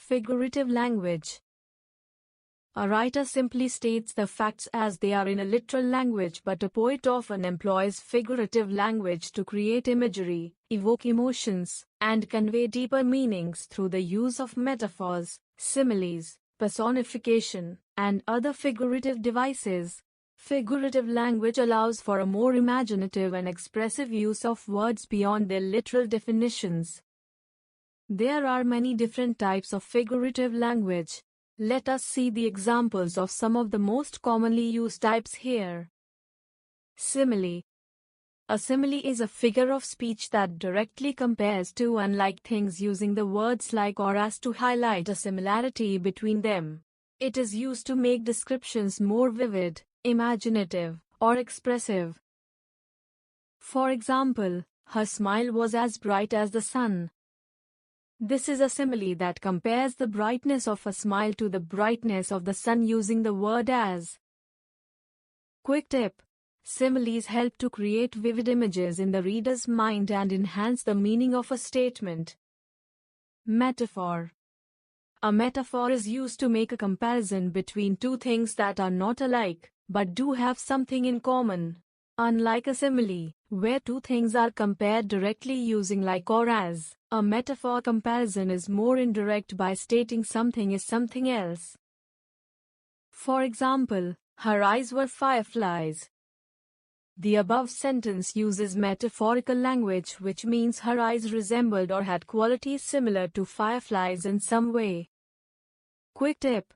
figurative language. A writer simply states the facts as they are in a literal language, but a poet often employs figurative language to create imagery, evoke emotions, and convey deeper meanings through the use of metaphors, similes, personification, and other figurative devices. Figurative language allows for a more imaginative and expressive use of words beyond their literal definitions. There are many different types of figurative language. Let us see the examples of some of the most commonly used types here. Simile. A simile is a figure of speech that directly compares two unlike things using the words like or as to highlight a similarity between them. It is used to make descriptions more vivid, imaginative, or expressive. For example, her smile was as bright as the sun. This is a simile that compares the brightness of a smile to the brightness of the sun using the word as. Quick tip: similes help to create vivid images in the reader's mind and enhance the meaning of a statement. Metaphor. A metaphor is used to make a comparison between two things that are not alike, but do have something in common. Unlike a simile, where two things are compared directly using like or as, a metaphor comparison is more indirect by stating something is something else. For example, her eyes were fireflies. The above sentence uses metaphorical language, which means her eyes resembled or had qualities similar to fireflies in some way. Quick tip: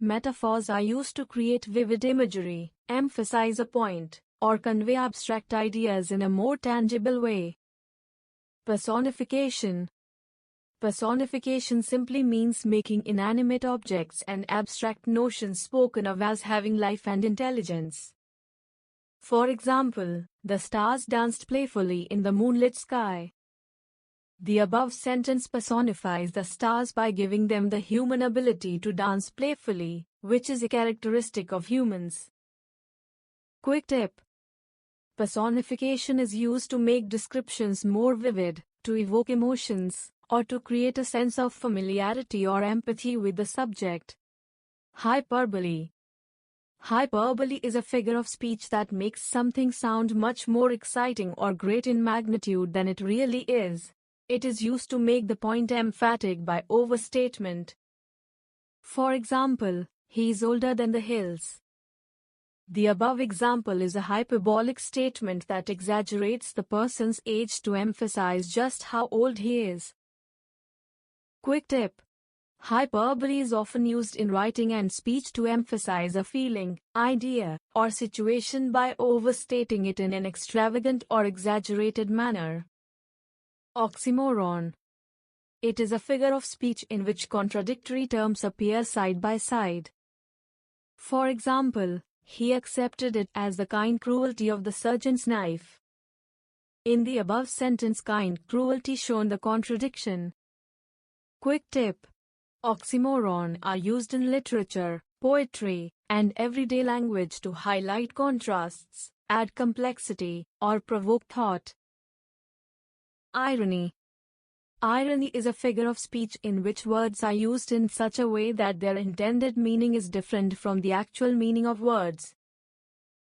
metaphors are used to create vivid imagery, emphasize a point, or convey abstract ideas in a more tangible way. Personification. Personification simply means making inanimate objects and abstract notions spoken of as having life and intelligence. For example, the stars danced playfully in the moonlit sky. The above sentence personifies the stars by giving them the human ability to dance playfully, which is a characteristic of humans. Quick tip: personification is used to make descriptions more vivid, to evoke emotions, or to create a sense of familiarity or empathy with the subject. Hyperbole. Hyperbole is a figure of speech that makes something sound much more exciting or great in magnitude than it really is. It is used to make the point emphatic by overstatement. For example, he is older than the hills. The above example is a hyperbolic statement that exaggerates the person's age to emphasize just how old he is. Quick tip: hyperbole is often used in writing and speech to emphasize a feeling, idea, or situation by overstating it in an extravagant or exaggerated manner. Oxymoron. It is a figure of speech in which contradictory terms appear side by side. For example, he accepted it as the kind cruelty of the surgeon's knife. In the above sentence, kind cruelty shown the contradiction. Quick tip: oxymoron are used in literature, poetry, and everyday language to highlight contrasts, add complexity, or provoke thought. Irony. Irony is a figure of speech in which words are used in such a way that their intended meaning is different from the actual meaning of words.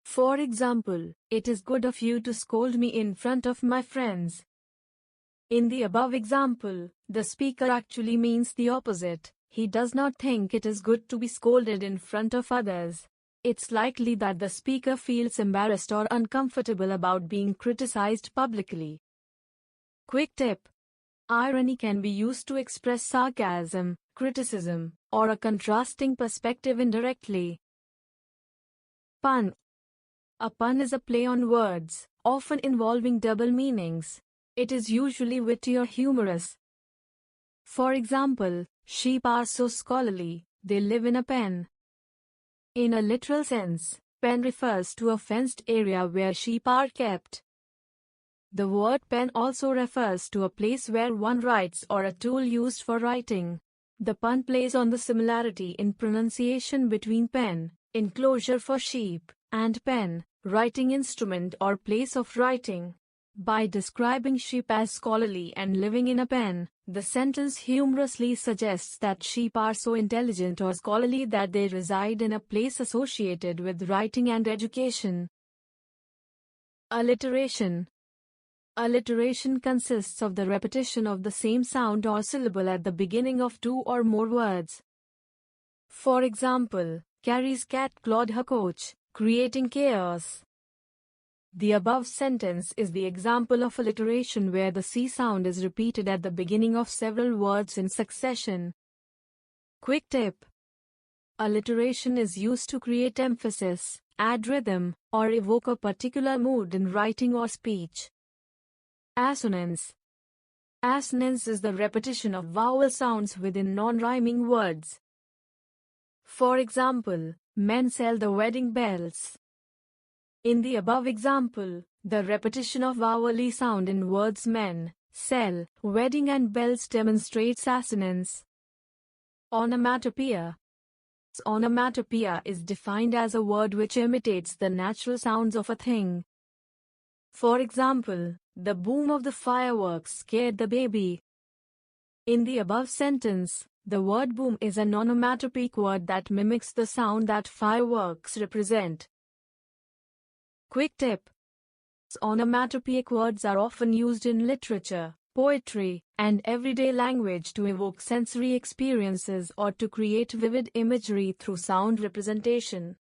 For example, it is good of you to scold me in front of my friends. In the above example, the speaker actually means the opposite. He does not think it is good to be scolded in front of others. It's likely that the speaker feels embarrassed or uncomfortable about being criticized publicly. Quick tip: irony can be used to express sarcasm, criticism, or a contrasting perspective indirectly. Pun. A pun is a play on words, often involving double meanings. It is usually witty or humorous. For example, sheep are so scholarly, they live in a pen. In a literal sense, pen refers to a fenced area where sheep are kept. The word pen also refers to a place where one writes or a tool used for writing. The pun plays on the similarity in pronunciation between pen, enclosure for sheep, and pen, writing instrument or place of writing. By describing sheep as scholarly and living in a pen, the sentence humorously suggests that sheep are so intelligent or scholarly that they reside in a place associated with writing and education. Alliteration. Alliteration consists of the repetition of the same sound or syllable at the beginning of two or more words. For example, Carrie's cat clawed her coach, creating chaos. The above sentence is the example of alliteration where the C sound is repeated at the beginning of several words in succession. Quick tip. Alliteration is used to create emphasis, add rhythm, or evoke a particular mood in writing or speech. Assonance. Assonance is the repetition of vowel sounds within non-rhyming words. For example, men sell the wedding bells. In the above example, the repetition of vowel sound in words men, sell, wedding and bells demonstrates assonance. Onomatopoeia. Onomatopoeia is defined as a word which imitates the natural sounds of a thing. For example, the boom of the fireworks scared the baby. In the above sentence, the word boom is an onomatopoeic word that mimics the sound that fireworks represent. Quick tip. Onomatopoeic words are often used in literature, poetry, and everyday language to evoke sensory experiences or to create vivid imagery through sound representation.